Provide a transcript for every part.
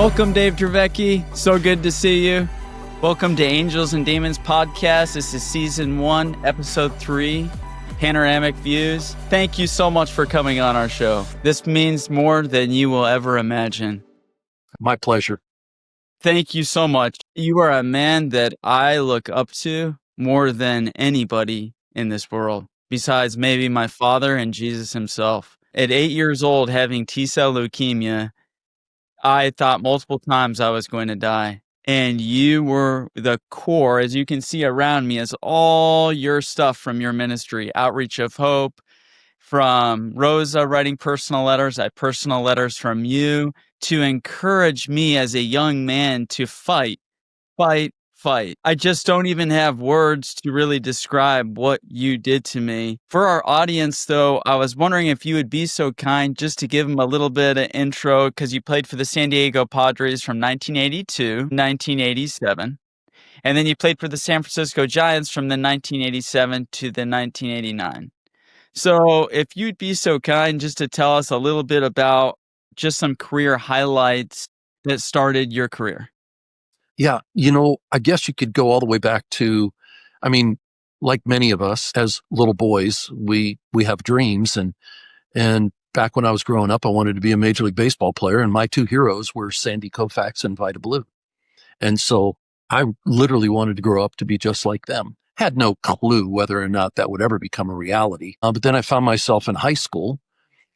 Welcome, Dave Dravecky. So good to see you. Welcome to Angels and Demons podcast. This is season 1, episode 3, Panoramic Views. Thank you so much for coming on our show. This means more than you will ever imagine. My pleasure. Thank you so much. You are a man that I look up to more than anybody in this world, besides maybe my father and Jesus himself. At 8 years old, having T-cell leukemia, I thought multiple times I was going to die. And you were the core, as you can see around me, is all your stuff from your ministry, Outreach of Hope, from Rosa writing personal letters. I had personal letters from you to encourage me as a young man to fight. I just don't even have words to really describe what you did to me. For our audience, though, I was wondering if you would be so kind just to give them a little bit of intro, because you played for the San Diego Padres from 1982 to 1987. And then you played for the San Francisco Giants from the 1987 to the 1989. So if you'd be so kind just to tell us a little bit about just some career highlights that started your career. Yeah, I guess you could go all the way back to, like many of us as little boys, we have dreams, and back when I was growing up, I wanted to be a Major League Baseball player, and my two heroes were Sandy Koufax and Vida Blue. And so I literally wanted to grow up to be just like them. Had no clue whether or not that would ever become a reality. But then I found myself in high school,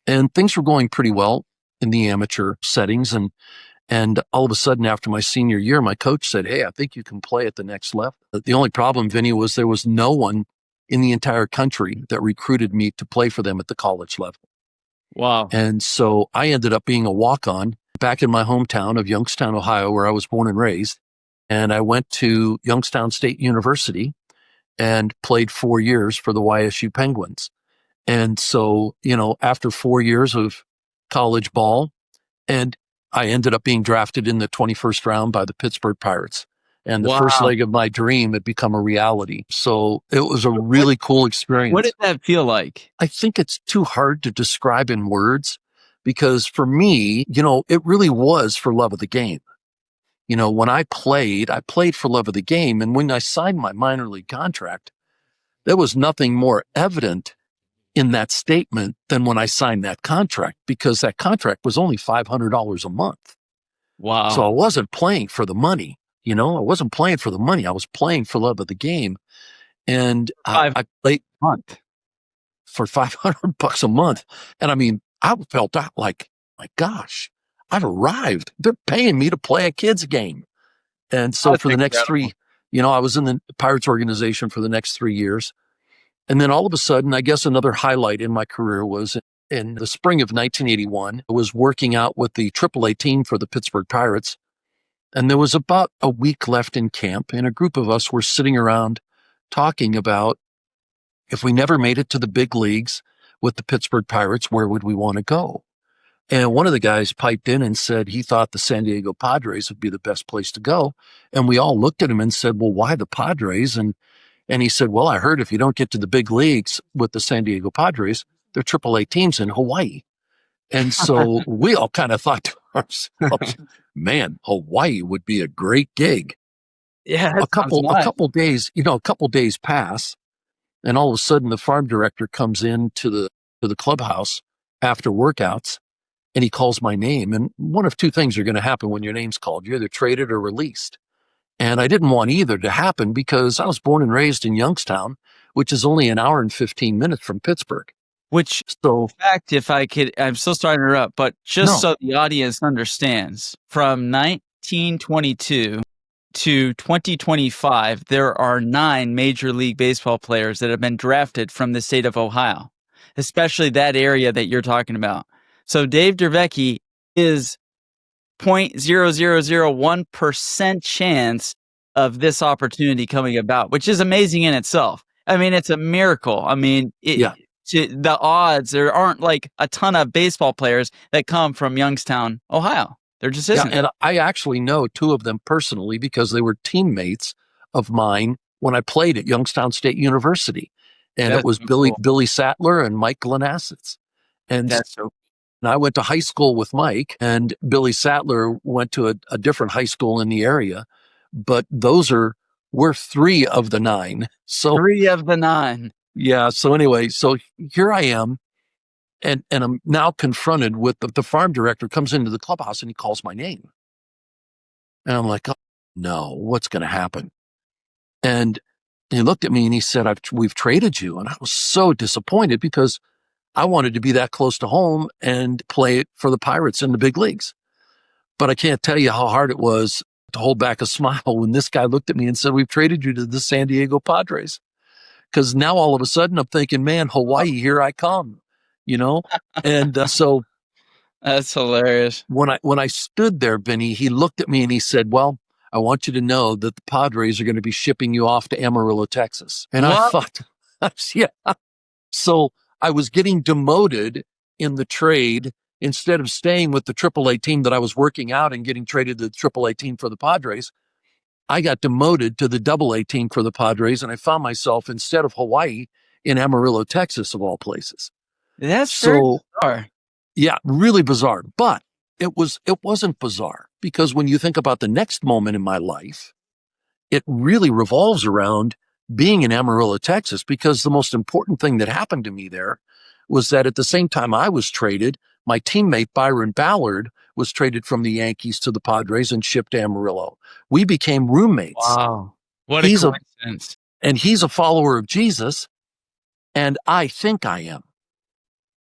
and things were going pretty well in the amateur settings, and all of a sudden, after my senior year, my coach said, "Hey, I think you can play at the next level." The only problem, Vinny, was there was no one in the entire country that recruited me to play for them at the college level. Wow. And so I ended up being a walk-on back in my hometown of Youngstown, Ohio, where I was born and raised. And I went to Youngstown State University and played 4 years for the YSU Penguins. And so, after 4 years of college ball, and I ended up being drafted in the 21st round by the Pittsburgh Pirates. And the first leg of my dream had become a reality. So it was a really cool experience. What did that feel like? I think it's too hard to describe in words, because for me, it really was for love of the game. When I played for love of the game. And when I signed my minor league contract, there was nothing more evident in that statement than when I signed that contract, because that contract was only $500 a month. Wow. So I wasn't playing for the money. I wasn't playing for the money. I was playing for love of the game. And I played for $500 a month. And I felt like, my gosh, I've arrived. They're paying me to play a kid's game. And so for the next 3, I was in the Pirates organization for the next 3 years. And then all of a sudden, I guess another highlight in my career was in the spring of 1981. I was working out with the AAA team for the Pittsburgh Pirates. And there was about a week left in camp, and a group of us were sitting around talking about, if we never made it to the big leagues with the Pittsburgh Pirates, where would we want to go? And one of the guys piped in and said he thought the San Diego Padres would be the best place to go. And we all looked at him and said, well, why the Padres? And he said, well, I heard if you don't get to the big leagues with the San Diego Padres, they're AAA teams in Hawaii. And so we all kind of thought to ourselves, man, Hawaii would be a great gig. Yeah. A couple days pass, and all of a sudden the farm director comes in to the clubhouse after workouts, and he calls my name. And one of two things are going to happen when your name's called. You're either traded or released. And I didn't want either to happen, because I was born and raised in Youngstown, which is only an hour and 15 minutes from Pittsburgh. In fact, if I could, I'm so sorry to interrupt, but so the audience understands, from 1922 to 2025, there are 9 Major League Baseball players that have been drafted from the state of Ohio, especially that area that you're talking about. So Dave Dravecky is 0.0001% chance of this opportunity coming about, which is amazing in itself. It's a miracle. The odds, there aren't like a ton of baseball players that come from Youngstown, Ohio. There just isn't. And I actually know 2 of them personally, because they were teammates of mine when I played at Youngstown State University. And it was Billy Sattler and Mike Glenassetz. And And I went to high school with Mike, and Billy Sattler went to a different high school in the area. But we're 3 of the 9. So 3 of the 9. yeah. So anyway, so here I am, and I'm now confronted with the farm director comes into the clubhouse and he calls my name. And I'm like, oh, no, what's going to happen? And he looked at me and he said, we've traded you. And I was so disappointed because I wanted to be that close to home and play for the Pirates in the big leagues. But I can't tell you how hard it was to hold back a smile when this guy looked at me and said, we've traded you to the San Diego Padres. Because now all of a sudden I'm thinking, man, Hawaii, here I come, you know? And so That's hilarious. when I stood there, Vinny, he looked at me and he said, well, I want you to know that the Padres are going to be shipping you off to Amarillo, Texas. And I thought, yeah. So I was getting demoted in the trade instead of staying with the AAA team that I was working out and getting traded to the AAA team for the Padres. I got demoted to the AA team for the Padres, and I found myself, instead of Hawaii, in Amarillo, Texas, of all places. That's very So, bizarre. yeah, really bizarre. But it wasn't bizarre, because when you think about the next moment in my life, it really revolves around being in Amarillo, Texas, because the most important thing that happened to me there was that at the same time I was traded, my teammate Byron Ballard was traded from the Yankees to the Padres and shipped to Amarillo. We became roommates. Wow. What a coincidence. And he's a follower of Jesus, and I think I am.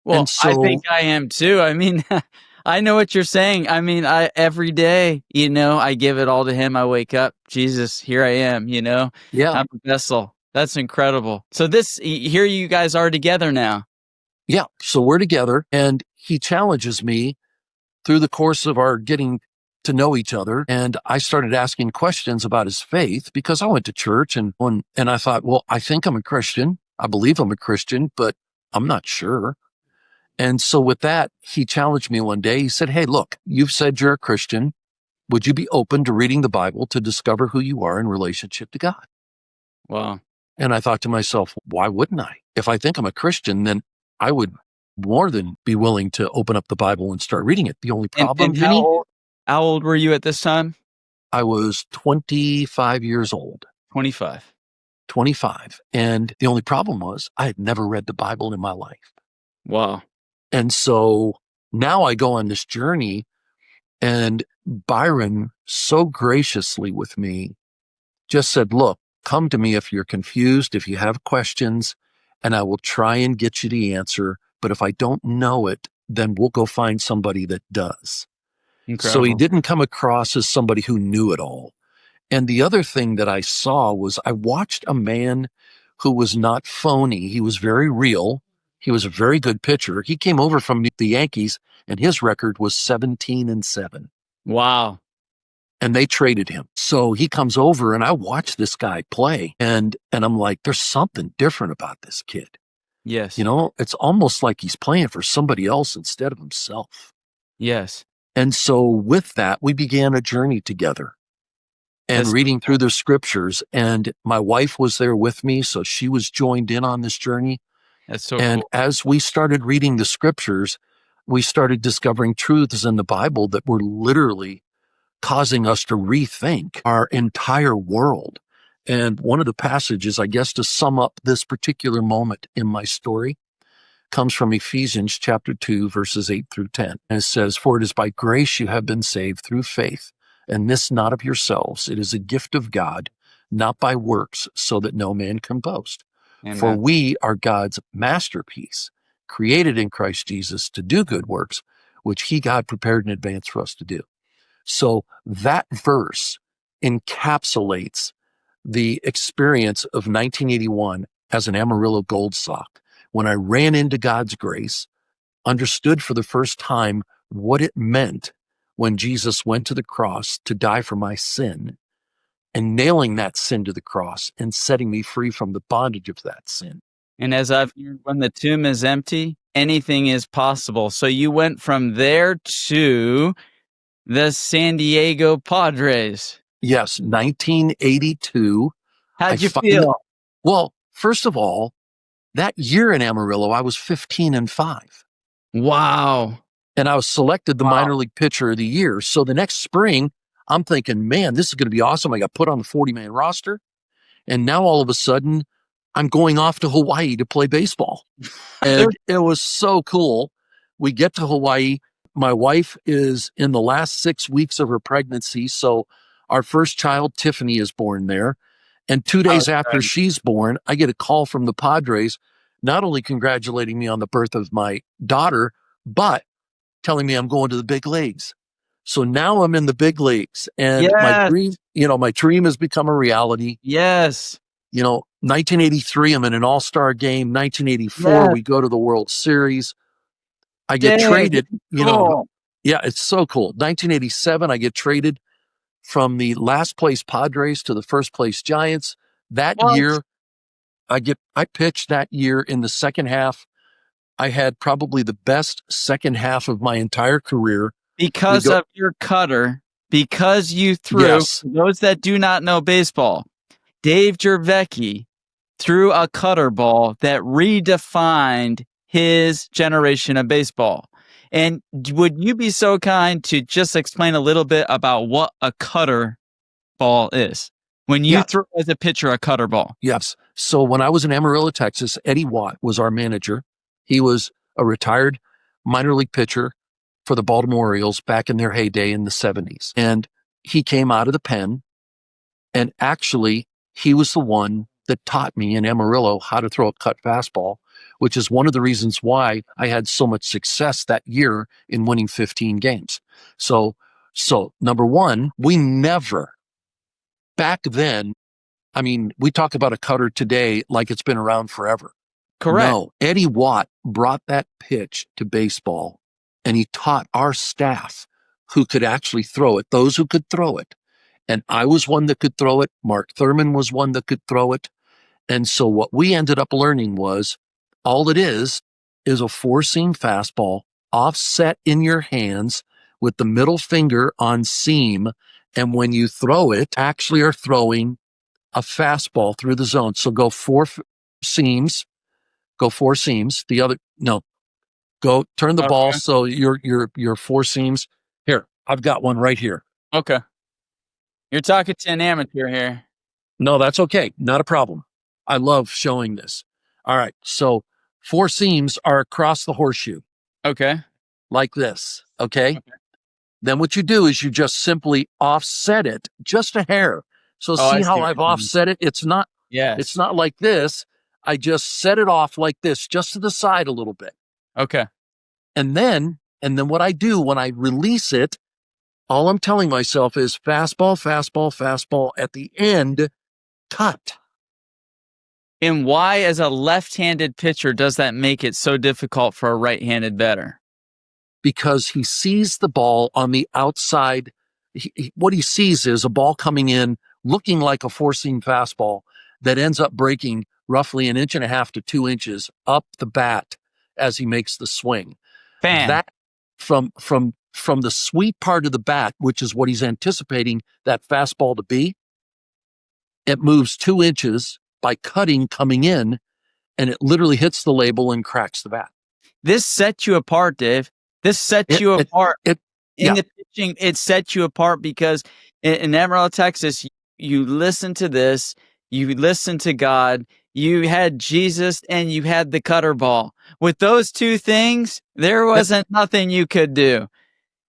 Well, I think I am too. I mean, I know what you're saying. I mean, every day, I give it all to him. I wake up, Jesus, here I am, Yeah. I'm a vessel. That's incredible. So here you guys are together now. Yeah. So we're together, and he challenges me through the course of our getting to know each other. And I started asking questions about his faith because I went to church and I thought, well, I think I'm a Christian. I believe I'm a Christian, but I'm not sure. And so with that, he challenged me one day. He said, hey, look, you've said you're a Christian. Would you be open to reading the Bible to discover who you are in relationship to God? Wow. And I thought to myself, why wouldn't I? If I think I'm a Christian, then I would more than be willing to open up the Bible and start reading it. The only problem, And Vinny, how old were you at this time? I was 25 years old. 25. 25. And the only problem was I had never read the Bible in my life. Wow. And so now I go on this journey, and Byron so graciously with me just said, look, come to me if you're confused, if you have questions, and I will try and get you the answer. But if I don't know it, then we'll go find somebody that does. Incredible. So he didn't come across as somebody who knew it all. And the other thing that I saw was I watched a man who was not phony. He was very real. He was a very good pitcher. He came over from the Yankees, and his record was 17-7. Wow. And they traded him. So he comes over, and I watch this guy play, and I'm like, there's something different about this kid. Yes. It's almost like he's playing for somebody else instead of himself. Yes. And so with that, we began a journey together and reading through the scriptures. And my wife was there with me, so she was joined in on this journey. That's so cool. As we started reading the scriptures, we started discovering truths in the Bible that were literally causing us to rethink our entire world. And one of the passages, I guess, to sum up this particular moment in my story, comes from Ephesians chapter 2, verses 8-10. And it says, for it is by grace you have been saved through faith, and this not of yourselves. It is a gift of God, not by works, so that no man can boast. Amen. For we are God's masterpiece, created in Christ Jesus to do good works, which he, God, prepared in advance for us to do. So that verse encapsulates the experience of 1981 as an Amarillo Gold Sock, when I ran into God's grace, understood for the first time what it meant when Jesus went to the cross to die for my sin, and nailing that sin to the cross and setting me free from the bondage of that sin. And as I've heard, when the tomb is empty, anything is possible. So you went from there to the San Diego Padres. Yes, 1982. How'd you feel? Well, first of all, that year in Amarillo, I was 15-5. Wow. and I was selected the minor league pitcher of the year. So the next spring, I'm thinking, man, this is going to be awesome. I got put on the 40-man roster. And now all of a sudden, I'm going off to Hawaii to play baseball. And it was so cool. We get to Hawaii. My wife is in the last 6 weeks of her pregnancy. So our first child, Tiffany, is born there. And 2 days after she's born, I get a call from the Padres, not only congratulating me on the birth of my daughter, but telling me I'm going to the big leagues. So now I'm in the big leagues, and my dream has become a reality. Yes. 1983, I'm in an all-star game. 1984, we go to the World Series. I get traded, yeah, it's so cool. 1987, I get traded from the last place Padres to the first place Giants. That year, I pitched that year in the second half. I had probably the best second half of my entire career. Because of your cutter, because you threw, yes. For those that do not know baseball, Dave Dravecky threw a cutter ball that redefined his generation of baseball. And would you be so kind to just explain a little bit about what a cutter ball is? When you throw as a pitcher a cutter ball. Yes. So when I was in Amarillo, Texas, Eddie Watt was our manager. He was a retired minor league pitcher for the Baltimore Orioles back in their heyday in the 70s. And he came out of the pen, and actually he was the one that taught me in Amarillo how to throw a cut fastball, which is one of the reasons why I had so much success that year in winning 15 games. So number one, we never, back then, I mean, we talk about a cutter today like it's been around forever. Correct. No, Eddie Watt brought that pitch to baseball, and he taught our staff who could actually throw it, those who could throw it. And I was one that could throw it. Mark Thurman was one that could throw it. And so what we ended up learning was all it is a four-seam fastball offset in your hands with the middle finger on seam. And when you throw it, actually are throwing a fastball through the zone. So go four seams. The other, no, go turn the ball. So your four seams. Here, I've got one right here. Okay. You're talking to an amateur here. No, that's okay. Not a problem. I love showing this. All right. So 4 seams are across the horseshoe. Okay. Like this. Okay. Then what you do is you just simply offset it just a hair. So see how I've offset it? It's not like this. I just set it off like this, just to the side a little bit. Okay. And then what I do when I release it, all I'm telling myself is fastball, fastball, fastball. At the end, cut. And why, as a left-handed pitcher, does that make it so difficult for a right-handed batter? Because he sees the ball on the outside. What he sees is a ball coming in, looking like a four-seam fastball that ends up breaking roughly 1.5 inches to 2 inches up the bat as he makes the swing. Bam. That from the sweet part of the bat, which is what he's anticipating that fastball to be, it moves 2 inches by cutting coming in, and it literally hits the label and cracks the bat. This set you apart, Dave. This sets you apart. In the pitching, it sets you apart because in Amarillo, Texas, you listen to this, you listen to God, you had Jesus, and you had the cutter ball. With those two things, there wasn't nothing you could do.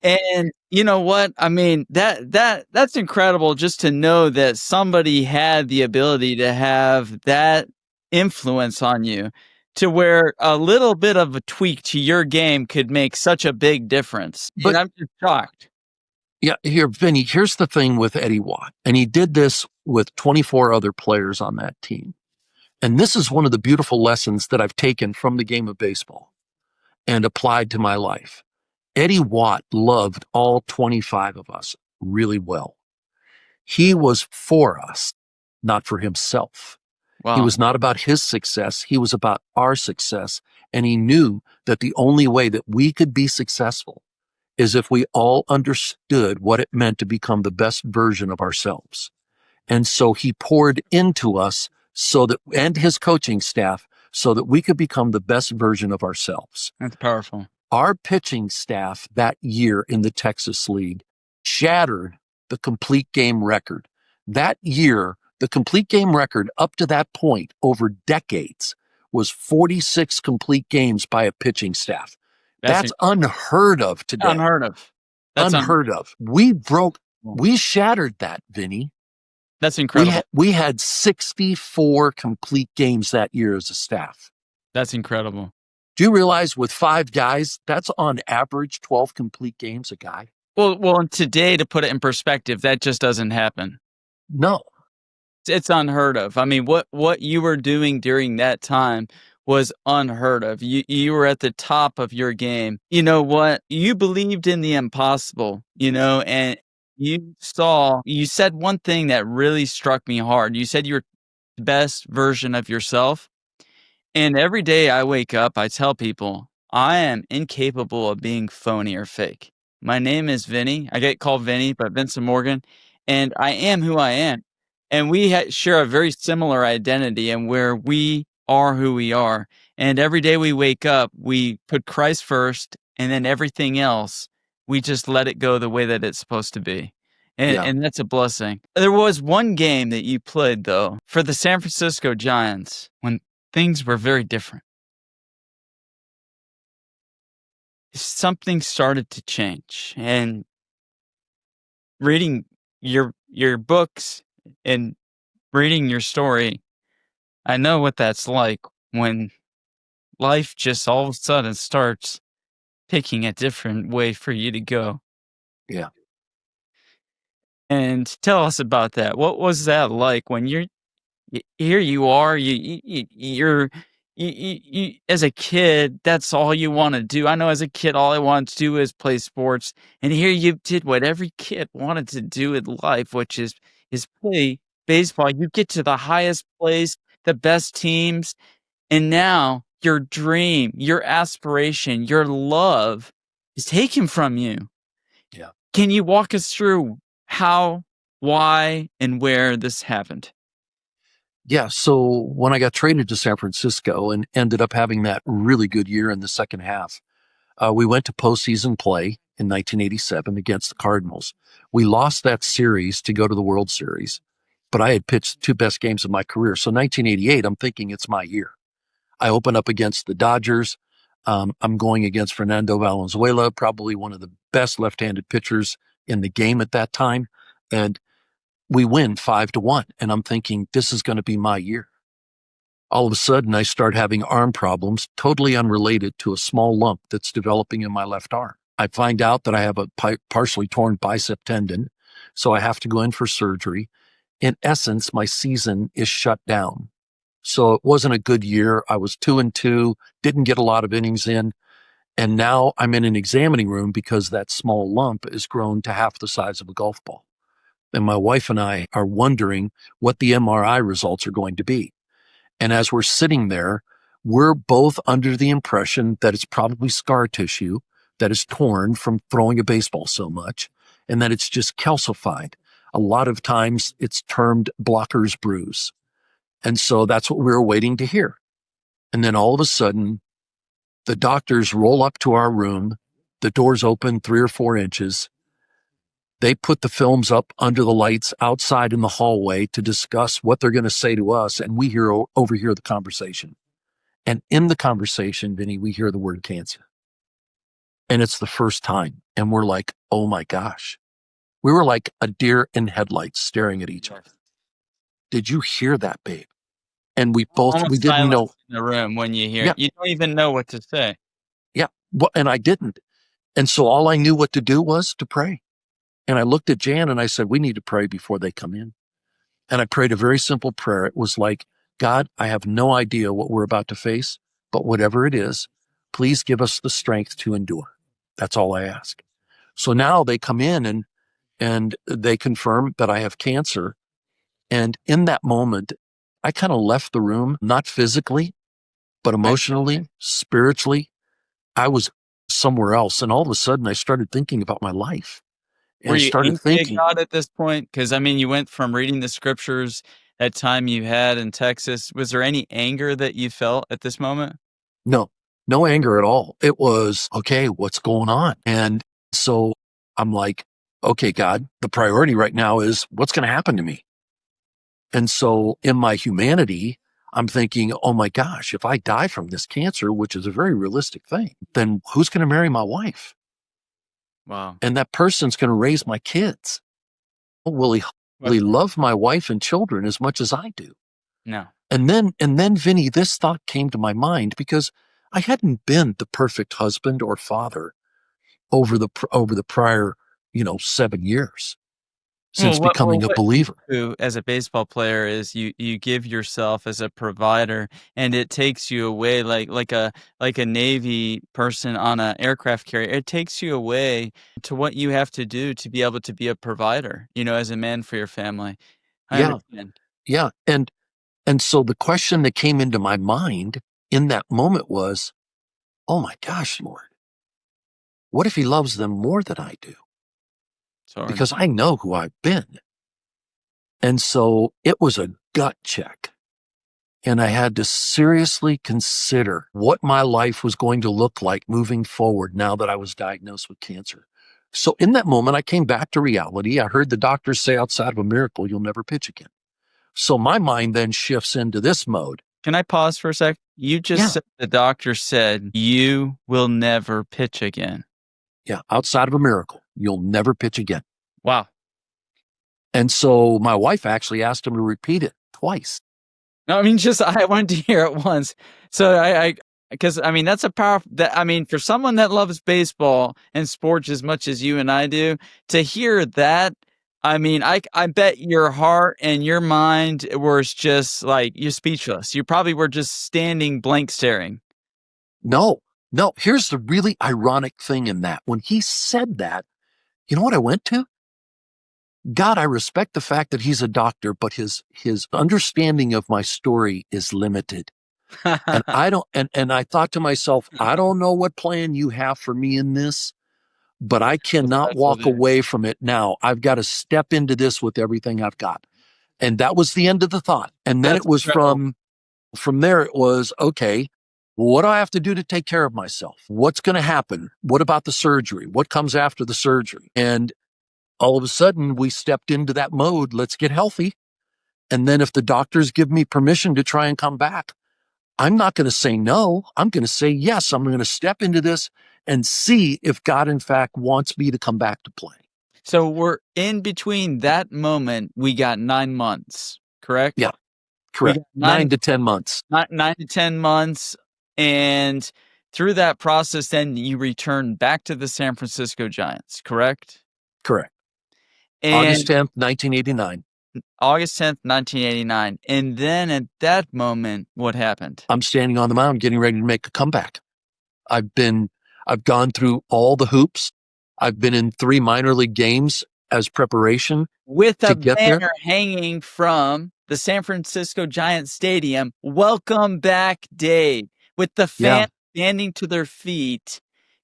And you know what? I mean, that's incredible just to know that somebody had the ability to have that influence on you to where a little bit of a tweak to your game could make such a big difference. But I'm just shocked. Yeah, Vinny, here's the thing with Eddie Watt. And he did this with 24 other players on that team. And this is one of the beautiful lessons that I've taken from the game of baseball and applied to my life. Eddie Watt loved all 25 of us really well. He was for us, not for himself. Wow. He was not about his success. He was about our success. And he knew that the only way that we could be successful is if we all understood what it meant to become the best version of ourselves. And so he poured into us and his coaching staff so that we could become the best version of ourselves. That's powerful. Our pitching staff that year in the Texas League shattered the complete game record. That year, the complete game record up to that point over decades was 46 complete games by a pitching staff. That's unheard of today. Unheard of. That's unheard of. We shattered that, Vinny. That's incredible. We had 64 complete games that year as a staff. That's incredible. Do you realize with 5 guys, that's on average 12 complete games a guy? Well, and today, to put it in perspective, that just doesn't happen. No. It's unheard of. I mean, what you were doing during that time was unheard of. You were at the top of your game. You know what? You believed in the impossible, and you said one thing that really struck me hard. You said you were the best version of yourself. And every day I wake up, I tell people I am incapable of being phony or fake. My name is Vinny. I get called Vinny, but Vincent Morgan, and I am who I am. And we share a very similar identity and where we are who we are. And every day we wake up, we put Christ first, and then everything else, we just let it go the way that it's supposed to be. And that's a blessing. There was one game that you played, though, for the San Francisco Giants when things were very different. Something started to change, and reading your books and reading your story, I know what that's like when life just all of a sudden starts picking a different way for you to go. Yeah. And tell us about that. What was that like when here you are, you're as a kid, that's all you want to do. I know as a kid, all I wanted to do is play sports. And here you did what every kid wanted to do in life, which is play baseball. You get to the highest place, the best teams. And now your dream, your aspiration, your love is taken from you. Yeah. Can you walk us through how, why, and where this happened? Yeah. So when I got traded to San Francisco and ended up having that really good year in the second half, we went to postseason play in 1987 against the Cardinals. We lost that series to go to the World Series, but I had pitched 2 best games of my career. So 1988, I'm thinking it's my year. I open up against the Dodgers. I'm going against Fernando Valenzuela, probably one of the best left-handed pitchers in the game at that time. And we win 5-1. And I'm thinking, this is going to be my year. All of a sudden, I start having arm problems, totally unrelated to a small lump that's developing in my left arm. I find out that I have a partially torn bicep tendon, so I have to go in for surgery. In essence, my season is shut down. So it wasn't a good year. I was 2-2, didn't get a lot of innings in. And now I'm in an examining room because that small lump is grown to half the size of a golf ball. And my wife and I are wondering what the MRI results are going to be. And as we're sitting there, we're both under the impression that it's probably scar tissue that is torn from throwing a baseball so much, and that it's just calcified. A lot of times it's termed Blocker's bruise. And so that's what we were waiting to hear. And then all of a sudden, the doctors roll up to our room. The doors open 3 or 4 inches. They put the films up under the lights outside in the hallway to discuss what they're going to say to us, and we overhear the conversation. And in the conversation, Vinny, we hear the word cancer. And it's the first time. And we're like, oh my gosh. We were like a deer in headlights staring at each other. Did you hear that, babe? And we didn't know. In the room when you hear it. You don't even know what to say. Yeah. Well, and I didn't. And so all I knew what to do was to pray. And I looked at Jan and I said, we need to pray before they come in. And I prayed a very simple prayer. It was like, God, I have no idea what we're about to face, but whatever it is, please give us the strength to endure. That's all I ask. So now they come in and they confirm that I have cancer. And in that moment, I kind of left the room, not physically, but emotionally, spiritually. I was somewhere else. And all of a sudden I started thinking about my life. Were you angry at God at this point? Because, I mean, you went from reading the scriptures that time you had in Texas. Was there any anger that you felt at this moment? No, No anger at all. It was, okay, what's going on? And so I'm like, okay, God, the priority right now is what's going to happen to me? And so in my humanity, I'm thinking, oh my gosh, if I die from this cancer, which is a very realistic thing, then who's going to marry my wife? Wow. And that person's going to raise my kids. Will he love my wife and children as much as I do? No. And then, Vinny, this thought came to my mind because I hadn't been the perfect husband or father over the prior, 7 years since becoming a What you believer. do as a baseball player is you give yourself as a provider, and it takes you away like a Navy person on an aircraft carrier. It takes you away to what you have to do to be able to be a provider, as a man for your family. I Yeah, understand. yeah. And so the question that came into my mind in that moment was, oh my gosh, Lord, what if he loves them more than I do? Sorry. Because I know who I've been. And so it was a gut check. And I had to seriously consider what my life was going to look like moving forward now that I was diagnosed with cancer. So in that moment, I came back to reality. I heard the doctors say, outside of a miracle, you'll never pitch again. So my mind then shifts into this mode. Can I pause for a sec? You just Yeah, said the doctor said you will never pitch again. yeah, outside of a miracle, you'll never pitch again. Wow. And so my wife actually asked him to repeat it twice. No, I mean, just I wanted to hear it once. So because I mean, that's a powerful. For someone that loves baseball and sports as much as you and I do, to hear that, I bet your heart and your mind was just like you're speechless. You probably were just standing blank staring. No, no. Here's the really ironic thing in that. When he said that, you know what I went to? God, I respect the fact that he's a doctor, but his understanding of my story is limited. And I don't, and I thought to myself, I don't know what plan you have for me in this, but I cannot That's what walk it is. away from it now. I've got to step into this with everything I've got. And that was the end of the thought. And then That's it was incredible. from there, it was, okay, what do I have to do to take care of myself? What's going to happen? What about the surgery? What comes after the surgery? And all of a sudden, we stepped into that mode. Let's get healthy. And then if the doctors give me permission to try and come back, I'm not going to say no. I'm going to say yes. I'm going to step into this and see if God, in fact, wants me to come back to play. So we're in between that moment. We got 9 months, correct? Yeah, We correct. got 9 to 10 months. 9 to 10 months, and through that process, then you return back to the San Francisco Giants, correct? Correct. August And 10th, 1989. August 10th, 1989, and then at that moment, what happened? I'm standing on the mound getting ready to make a comeback. I've gone through all the hoops. I've been in 3 minor league games as preparation With to a get there. banner hanging from the San Francisco Giants stadium, "Welcome back, Dave," with the Yeah. fans standing to their feet,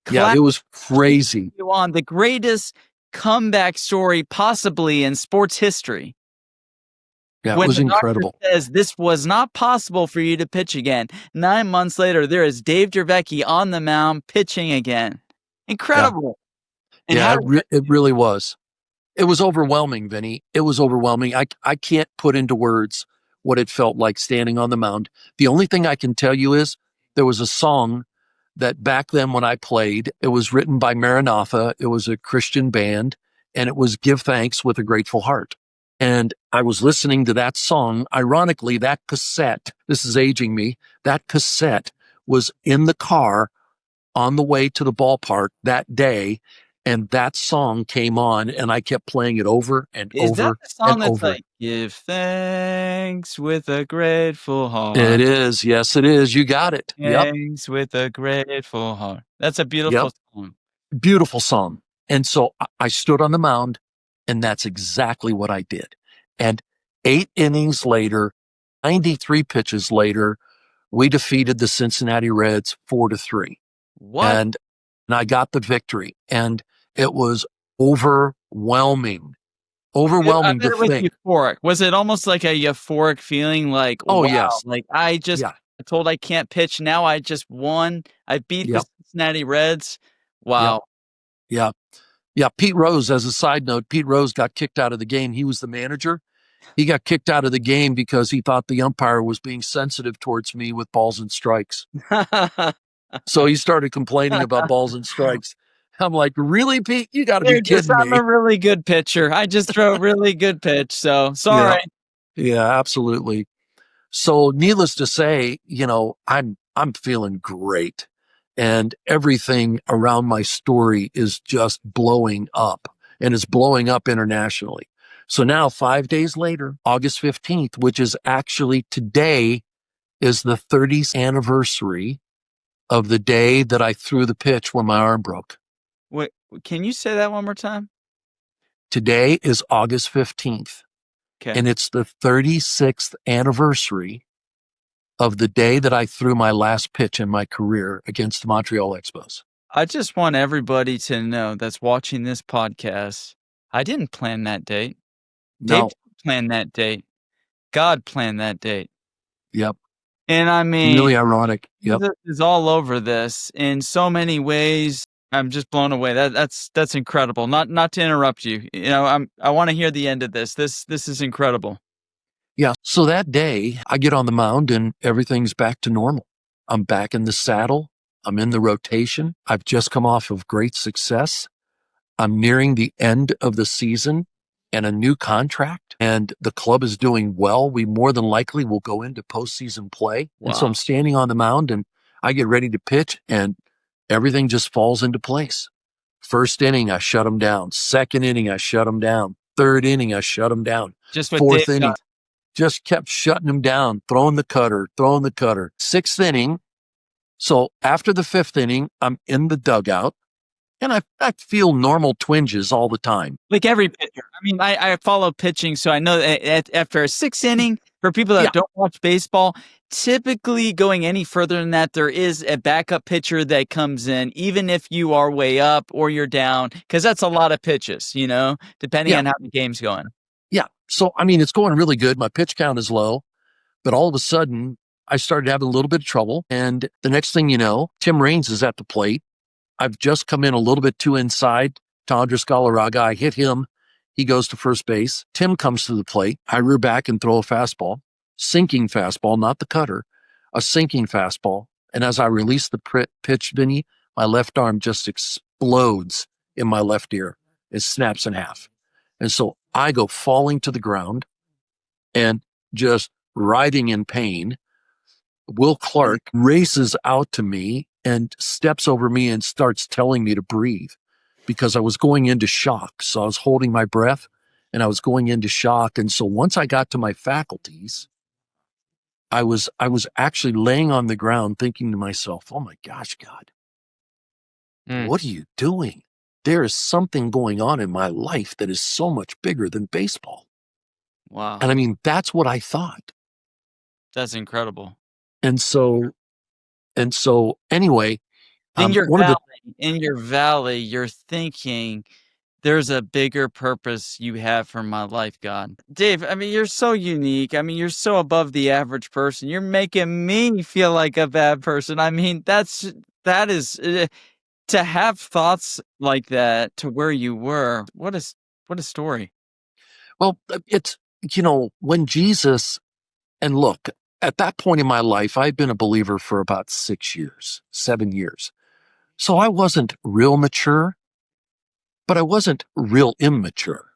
Yeah. It clapping was crazy. you on the greatest comeback story possibly in sports history. Yeah. It When was the doctor incredible. says this was not possible for you to pitch again, 9 months later, there is Dave Dravecky on the mound pitching again. Yeah. Incredible. And Yeah. how It really was. It was overwhelming, Vinny. It was overwhelming. I can't put into words what it felt like standing on the mound. The only thing I can tell you is there was a song that back then when I played, it was written by Maranatha. It was a Christian band, and it was Give Thanks with a Grateful Heart. And I was listening to that song. Ironically, that cassette, this is aging me, that cassette was in the car on the way to the ballpark that day. And that song came on, and I kept playing it over and is that over the and song that's over. like, "Give thanks with a grateful It heart, is. Yes, it is. You got it. Yep. thanks with a grateful heart." That's a Yep. beautiful song. Beautiful song. And so I stood on the mound, and that's exactly what I did. And 8 innings later, 93 pitches later, we defeated the Cincinnati Reds 4-3. What? And I got the victory. And it was overwhelming. I Overwhelming bet to it was think. euphoric. Was it almost like a euphoric feeling like, Oh, "Wow," yes. like, I just Yeah. told I can't pitch. Now I just won. I beat the Yep. Cincinnati Reds. Yep. Wow. Yeah. Yeah. Pete Rose, as a side note, Pete Rose got kicked out of the game. He was the manager. He got kicked out of the game because he thought the umpire was being sensitive towards me with balls and strikes. So he started complaining about balls and strikes. I'm like, really, Pete? You got to be Dude, just kidding I'm me. a really good pitcher. I just throw a really good pitch. So Yeah. sorry. Yeah, absolutely. So needless to say, I'm feeling great, and everything around my story is just blowing up, and it's blowing up internationally. So now 5 days later, August 15th, which is actually today, is the 30th anniversary of the day that I threw the pitch when my arm broke. Wait, can you say that one more time? Today is August 15th, Okay. and it's the 36th anniversary of the day that I threw my last pitch in my career against the Montreal Expos. I just want everybody to know that's watching this podcast, I didn't plan that date. Dave No. planned that date. God planned that date. Yep. And I mean, Really ironic. Yep. Jesus is all over this in so many ways. I'm just blown away. That's incredible. Not to interrupt you. I want to hear the end of this. This is incredible. Yeah. So that day I get on the mound and everything's back to normal. I'm back in the saddle. I'm in the rotation. I've just come off of great success. I'm nearing the end of the season and a new contract, and the club is doing well. We more than likely will go into postseason play. Wow. And so I'm standing on the mound and I get ready to pitch and everything just falls into place. First inning, I shut him down. Second inning, I shut him down. Third inning, I shut him down. Just what Fourth Dave inning, does. just kept shutting him down, throwing the cutter. Sixth inning. So after the fifth inning, I'm in the dugout and I feel normal twinges all the time. Like every pitcher. I mean, I follow pitching, so I know that after a sixth inning, for people that don't watch baseball, typically going any further than that, there is a backup pitcher that comes in, even if you are way up or you're down, because that's a lot of pitches, depending on how the game's going. Yeah. So, I mean, it's going really good. My pitch count is low, but all of a sudden I started having a little bit of trouble. And the next thing you know, Tim Raines is at the plate. I've just come in a little bit too inside to Andres Galarraga. I hit him. He goes to first base. Tim comes to the plate. I rear back and throw a fastball, sinking fastball, not the cutter, a sinking fastball. And as I release the pitch, Vinny, my left arm just explodes in my left ear. It snaps in half. And so I go falling to the ground and just writhing in pain. Will Clark races out to me and steps over me and starts telling me to breathe because I was going into shock. So I was holding my breath and I was going into shock. And so once I got to my faculties, I was actually laying on the ground thinking to myself, oh my gosh, God, what are you doing? There is something going on in my life that is so much bigger than baseball. Wow. And I mean, that's what I thought. That's incredible. And so anyway, In your valley, you're thinking there's a bigger purpose you have for my life, God. Dave, I mean, you're so unique. I mean, you're so above the average person. You're making me feel like a bad person. I mean, that is to have thoughts like that to where you were. What a story. Well, it's, when Jesus, and look, at that point in my life, I'd been a believer for about 7 years. So I wasn't real mature, but I wasn't real immature.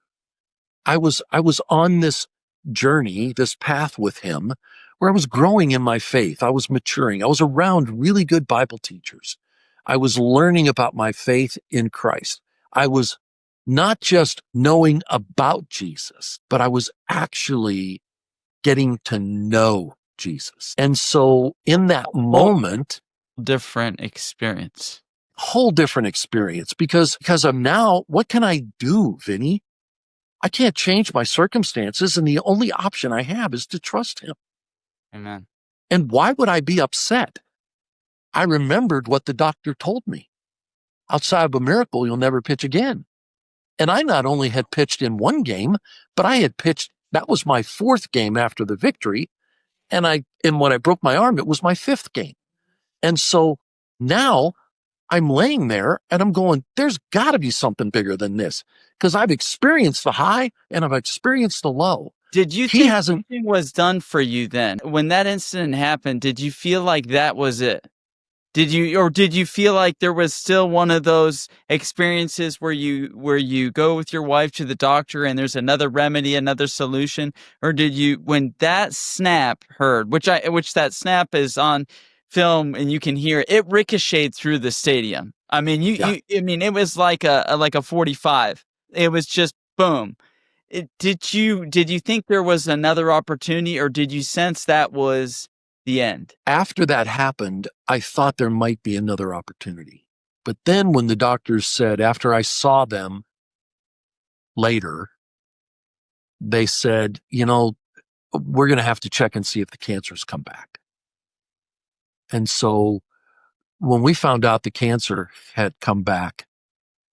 I was on this journey, this path with him where I was growing in my faith. I was maturing. I was around really good Bible teachers. I was learning about my faith in Christ. I was not just knowing about Jesus, but I was actually getting to know Jesus. And so in that moment, different experience, whole different experience because I'm now, what can I do, Vinny? I can't change my circumstances. And the only option I have is to trust him. Amen. And why would I be upset? I remembered what the doctor told me. Outside of a miracle, you'll never pitch again. And I not only had pitched in one game, but I had pitched, that was my fourth game after the victory. And when I broke my arm, it was my 5th game. And so now I'm laying there and I'm going, there's got to be something bigger than this, because I've experienced the high and I've experienced the low. Did you He think hasn't. something was done for you then? When that incident happened, did you feel like that was it? Did you feel like there was still one of those experiences where you go with your wife to the doctor and there's another remedy, another solution? Or did you, when that snap heard, which that snap is on film and you can hear it, it ricocheted through the stadium. I mean, Yeah. it was like a 45. It was just boom. Did you think there was another opportunity, or did you sense that was the end? After that happened, I thought there might be another opportunity. But then when the doctors said, after I saw them later, they said, we're going to have to check and see if the cancer's come back. And so when we found out the cancer had come back,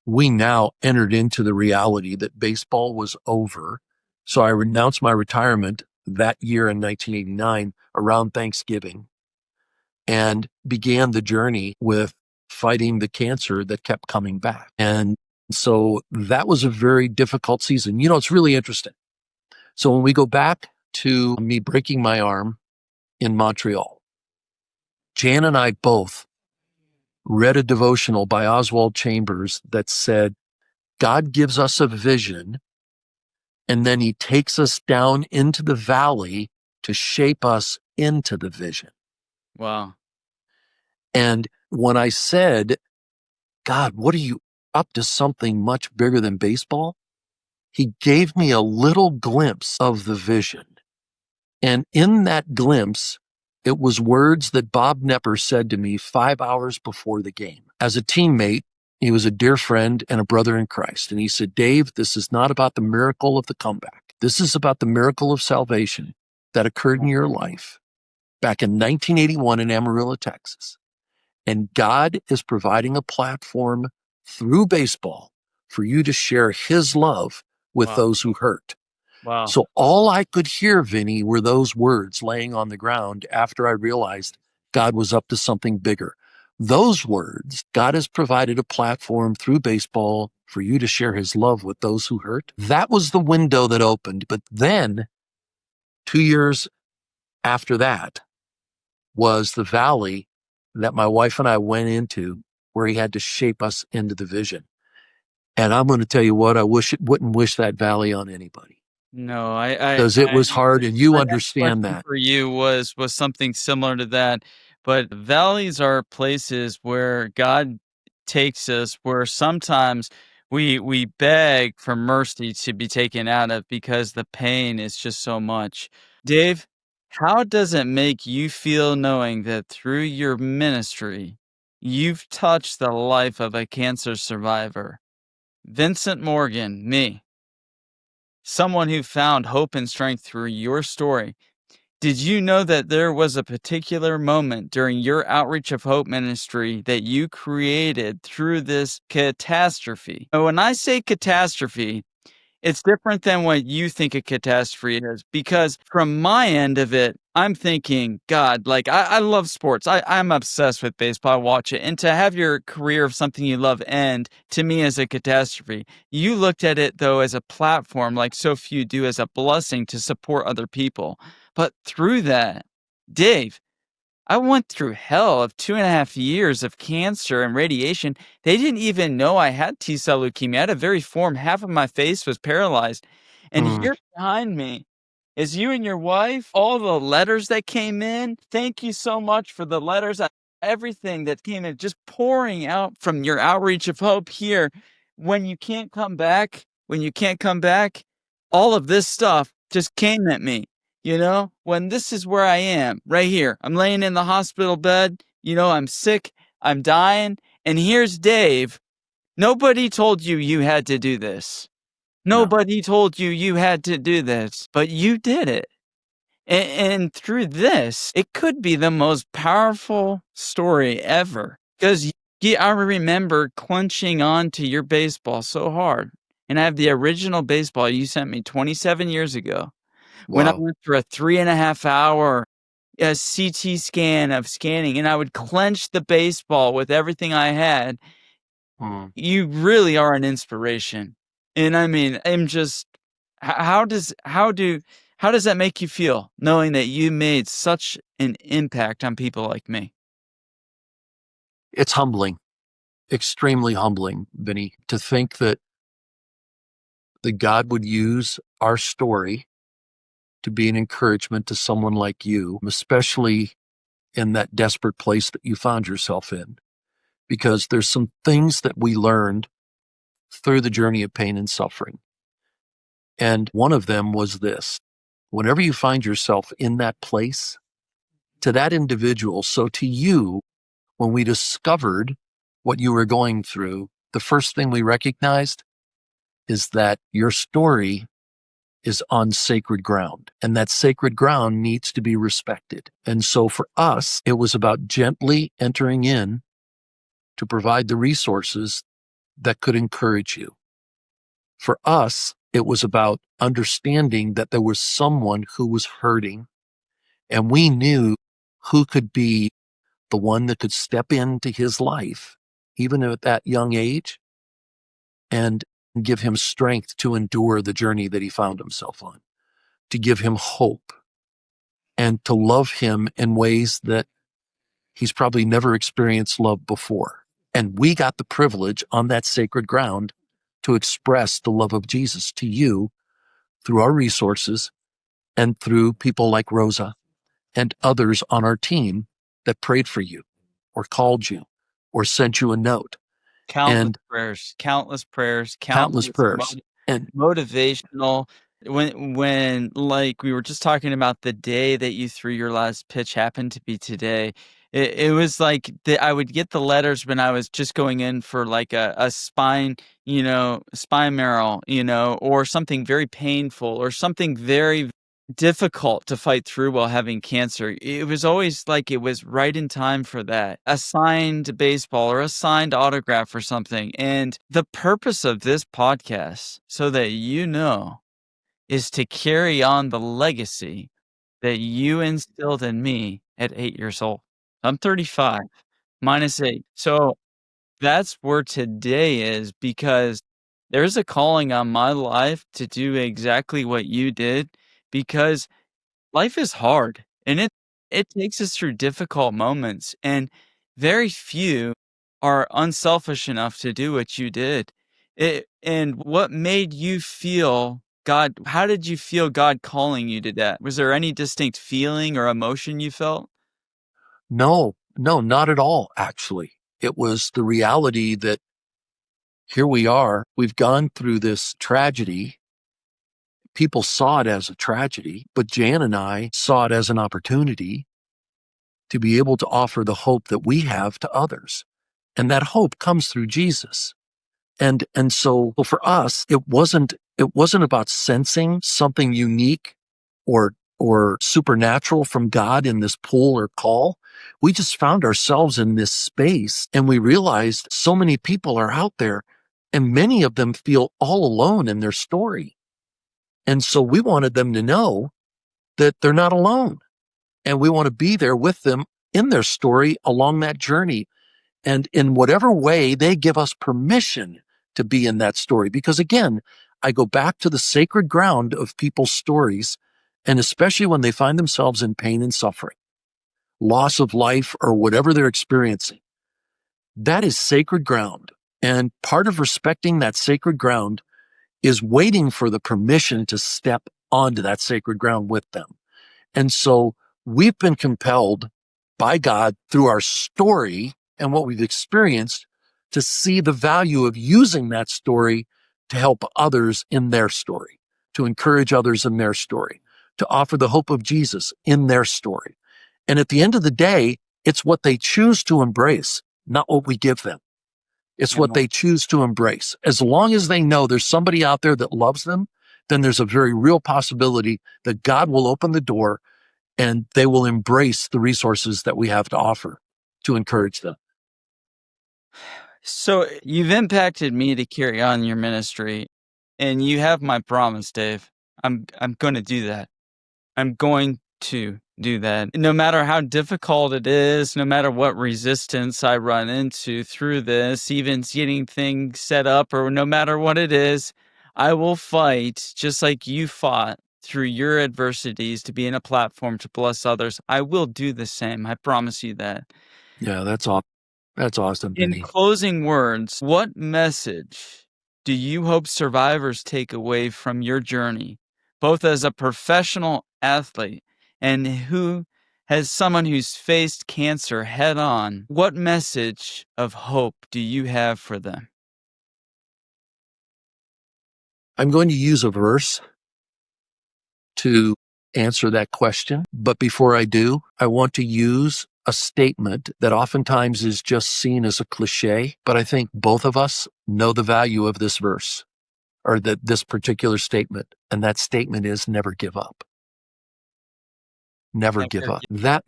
we now entered into the reality that baseball was over. So I renounced my retirement that year in 1989 around Thanksgiving and began the journey with fighting the cancer that kept coming back. And so that was a very difficult season. It's really interesting. So when we go back to me breaking my arm in Montreal, Jan and I both read a devotional by Oswald Chambers that said, God gives us a vision, and then he takes us down into the valley to shape us into the vision. Wow. And when I said, God, what are you up to, something much bigger than baseball? He gave me a little glimpse of the vision. And in that glimpse, it was words that Bob Nepper said to me 5 hours before the game. As a teammate, he was a dear friend and a brother in Christ. And he said, Dave, this is not about the miracle of the comeback. This is about the miracle of salvation that occurred in your life back in 1981 in Amarillo, Texas. And God is providing a platform through baseball for you to share his love with those who hurt. Wow. So all I could hear, Vinny, were those words laying on the ground after I realized God was up to something bigger. Those words, God has provided a platform through baseball for you to share his love with those who hurt. That was the window that opened. But then 2 years after that was the valley that my wife and I went into, where he had to shape us into the vision. And I'm going to tell you what, wouldn't wish that valley on anybody. No, because it was hard, and you my next understand question that. for you was something similar to that, but valleys are places where God takes us, where sometimes we beg for mercy to be taken out of because the pain is just so much. Dave, how does it make you feel knowing that through your ministry, you've touched the life of a cancer survivor? Vincent Morgan, me, someone who found hope and strength through your story. Did you know that there was a particular moment during your Outreach of Hope ministry that you created through this catastrophe? And when I say catastrophe, it's different than what you think a catastrophe is, because from my end of it, I'm thinking, God, like I love sports. I'm obsessed with baseball. I watch it. And to have your career of something you love end, to me, is a catastrophe. You looked at it, though, as a platform, like so few do, as a blessing to support other people. But through that, Dave, I went through hell of 2.5 years of cancer and radiation. They didn't even know I had T-cell leukemia. I had a very formed, half of my face was paralyzed. And here behind me is you and your wife, all the letters that came in. Thank you so much for the letters. Everything that came in, just pouring out from your Outreach of Hope here. When you can't come back, all of this stuff just came at me. When this is where I am, right here, I'm laying in the hospital bed, I'm sick, I'm dying, and here's Dave. Nobody told you you had to do this. Nobody told you you had to do this, but you did it. And through this, it could be the most powerful story ever, because I remember clenching onto your baseball so hard. And I have the original baseball you sent me 27 years ago. When I went through a 3.5 hour a CT scan of scanning, and I would clench the baseball with everything I had. You really are an inspiration. And I mean, I'm just how does that make you feel knowing that you made such an impact on people like me? It's humbling, extremely humbling, Vinny, to think that God would use our story to be an encouragement to someone like you, especially in that desperate place that you found yourself in. Because there's some things that we learned through the journey of pain and suffering. And one of them was this: whenever you find yourself in that place, to that individual, so to you, when we discovered what you were going through, the first thing we recognized is that your story is on sacred ground, and that sacred ground needs to be respected. And so for us, it was about gently entering in to provide the resources that could encourage you. For us, it was about understanding that there was someone who was hurting, and we knew who could be the one that could step into his life, even at that young age, and give him strength to endure the journey that he found himself on, to give him hope, and to love him in ways that he's probably never experienced love before. And we got the privilege on that sacred ground to express the love of Jesus to you through our resources and through people like Rosa and others on our team that prayed for you or called you or sent you a note. Countless And prayers, countless prayers, countless countless prayers. And motivational. When like we were just talking about the day that you threw your last pitch happened to be today. It was like I would get the letters when I was just going in for like a spine, spine marrow, or something very painful or something very difficult to fight through while having cancer. It was always like it was right in time for that. A signed baseball or a signed autograph or something. And the purpose of this podcast, so that you know, is to carry on the legacy that you instilled in me at 8 years old. I'm 35, -8. So that's where today is, because there's a calling on my life to do exactly what you did, because life is hard, and it takes us through difficult moments, and very few are unselfish enough to do what you did. And what made you feel God how did you feel God calling you to that? Was there any distinct feeling or emotion you felt? no, not at all, actually. It was the reality that here we are, we've gone through this tragedy. People saw it as a tragedy, but Jan and I saw it as an opportunity to be able to offer the hope that we have to others. And that hope comes through Jesus. And so for us, it wasn't about sensing something unique or supernatural from God in this pull or call. We just found ourselves in this space, and we realized so many people are out there, and many of them feel all alone in their story. And so we wanted them to know that they're not alone, and we want to be there with them in their story along that journey. And in whatever way they give us permission to be in that story. Because again, I go back to the sacred ground of people's stories, and especially when they find themselves in pain and suffering, loss of life, or whatever they're experiencing. That is sacred ground. And part of respecting that sacred ground is waiting for the permission to step onto that sacred ground with them. And so we've been compelled by God through our story and what we've experienced to see the value of using that story to help others in their story, to encourage others in their story, to offer the hope of Jesus in their story. And at the end of the day, it's what they choose to embrace, not what we give them. It's what they choose to embrace. As long as they know there's somebody out there that loves them, then there's a very real possibility that God will open the door and they will embrace the resources that we have to offer to encourage them. So you've impacted me to carry on your ministry, and you have my promise, Dave. I'm going to do that. I'm going to do that. No matter how difficult it is, no matter what resistance I run into through this, even getting things set up or no matter what it is, I will fight just like you fought through your adversities to be in a platform to bless others. I will do the same. I promise you that. Yeah, that's awesome, In Vinny. closing words, what message do you hope survivors take away from your journey, both as a professional athlete and who has someone who's faced cancer head on? What message of hope do you have for them? I'm going to use a verse to answer that question. But before I do, I want to use a statement that oftentimes is just seen as a cliche, but I think both of us know the value of this verse or this particular statement. And that statement is never give up. Never give up. That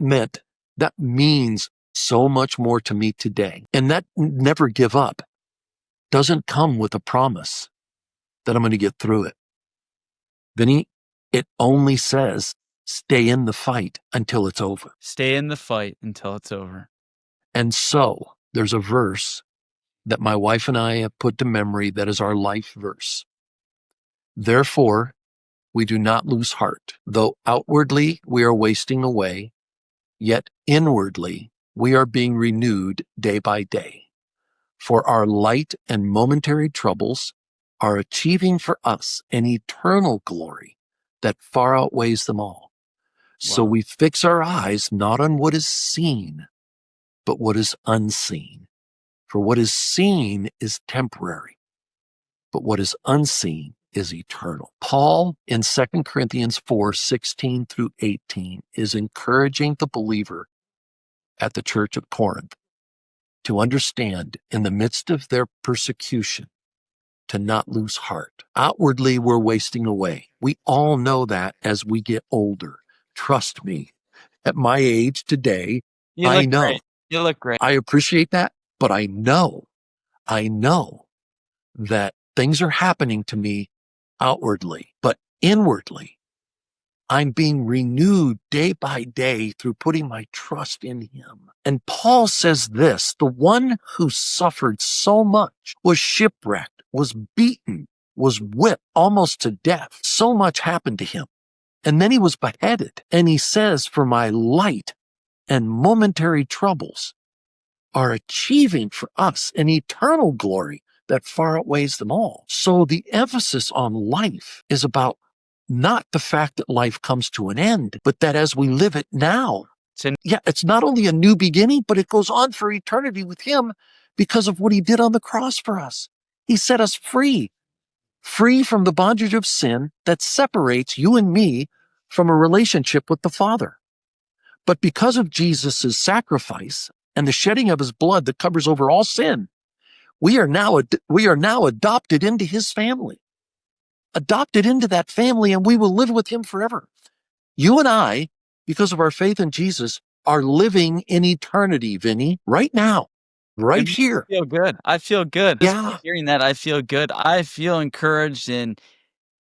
means so much more to me today. And that never give up doesn't come with a promise that I'm going to get through it. Vinny, it only says stay in the fight until it's over. Stay in the fight until it's over. And so there's a verse that my wife and I have put to memory that is our life verse. Therefore, we do not lose heart. Though outwardly we are wasting away, yet inwardly we are being renewed day by day. For our light and momentary troubles are achieving for us an eternal glory that far outweighs them all. So we fix our eyes not on what is seen, but what is unseen. For what is seen is temporary, but what is unseen is eternal. Paul in 2 Corinthians 4:16 through 18 is encouraging the believer at the church of Corinth to understand in the midst of their persecution to not lose heart. Outwardly, we're wasting away. We all know that as we get older. Trust me, at my age today, I know. Great. You look great. I appreciate that, but I know that things are happening to me outwardly, but inwardly, I'm being renewed day by day through putting my trust in him. And Paul says this, the one who suffered so much, was shipwrecked, was beaten, was whipped almost to death. So much happened to him. And then he was beheaded. And he says, for my light and momentary troubles are achieving for us an eternal glory that far outweighs them all. So the emphasis on life is about not the fact that life comes to an end, but that as we live it now, it's not only a new beginning, but it goes on for eternity with him because of what he did on the cross for us. He set us free from the bondage of sin that separates you and me from a relationship with the Father. But because of Jesus' sacrifice and the shedding of his blood that covers over all sin, we are now adopted into his family. Adopted into that family, and we will live with him forever. You and I, because of our faith in Jesus, are living in eternity, Vinny, right now, right here. I feel good. I feel good. Yeah. Just hearing that, I feel good. I feel encouraged, and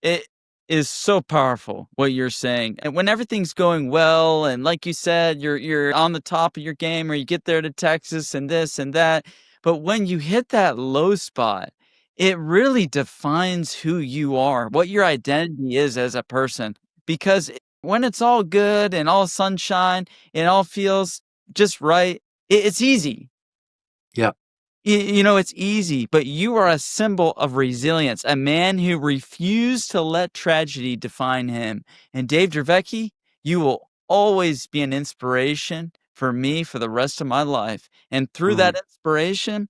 it is so powerful what you're saying. And when everything's going well, and like you said, you're on the top of your game, or you get there to Texas and this and that. But when you hit that low spot, it really defines who you are, what your identity is as a person. Because when it's all good and all sunshine, it all feels just right. It's easy. Yeah. You know, it's easy, but you are a symbol of resilience, a man who refused to let tragedy define him. And Dave Dravecky, you will always be an inspiration for me for the rest of my life. And through that inspiration,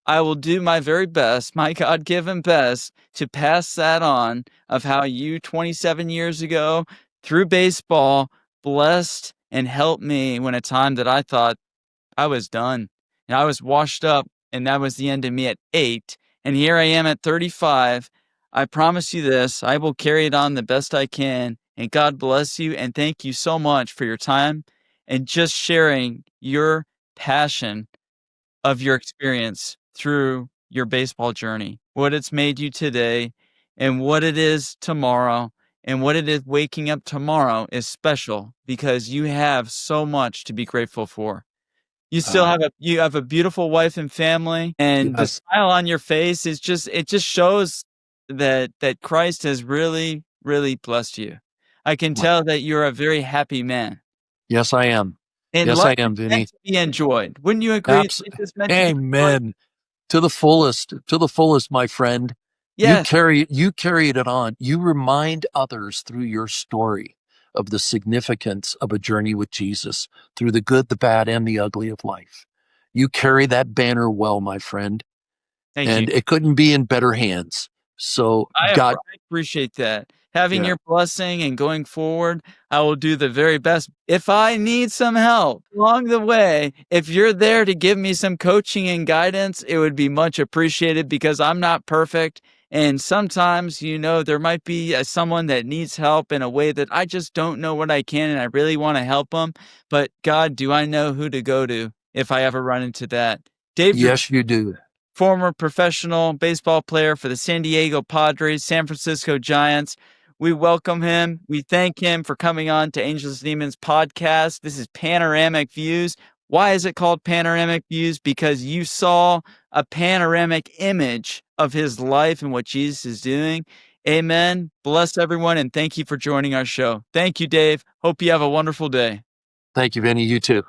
I will do my very best, my God-given best, to pass that on of how you 27 years ago, through baseball, blessed and helped me when a time that I thought I was done. And I was washed up, and that was the end of me at 8. And here I am at 35. I promise you this, I will carry it on the best I can. And God bless you, and thank you so much for your time and just sharing your passion of your experience through your baseball journey, what it's made you today and what it is tomorrow. and what it is waking up tomorrow is special because you have so much to be grateful for. You still have a beautiful wife and family, and the Yes. smile on your face is it just shows that Christ has really, really blessed you. I can My tell that you're a very happy man, Yes, I am. and Yes, I life is am, meant Vinny. to be enjoyed. Wouldn't you agree? Abs Life is meant to be enjoyed? Amen. To the fullest, my friend. Yes. You carried it on. You remind others through your story of the significance of a journey with Jesus through the good, the bad, and the ugly of life. You carry that banner well, my friend, Thank you. and it couldn't be in better hands. So God, I appreciate that. Having yeah, your blessing and going forward, I will do the very best. If I need some help along the way, if you're there to give me some coaching and guidance, it would be much appreciated because I'm not perfect. And sometimes, there might be someone that needs help in a way that I just don't know what I can, and I really want to help them. But God, do I know who to go to if I ever run into that? Dave yes, you do. former professional baseball player for the San Diego Padres, San Francisco Giants. We welcome him. We thank him for coming on to Angels and Demons podcast. This is Panoramic Views. Why is it called Panoramic Views? Because you saw a panoramic image of his life and what Jesus is doing. Amen. Bless everyone, and thank you for joining our show. Thank you, Dave. Hope you have a wonderful day. Thank you, Vinny. You too.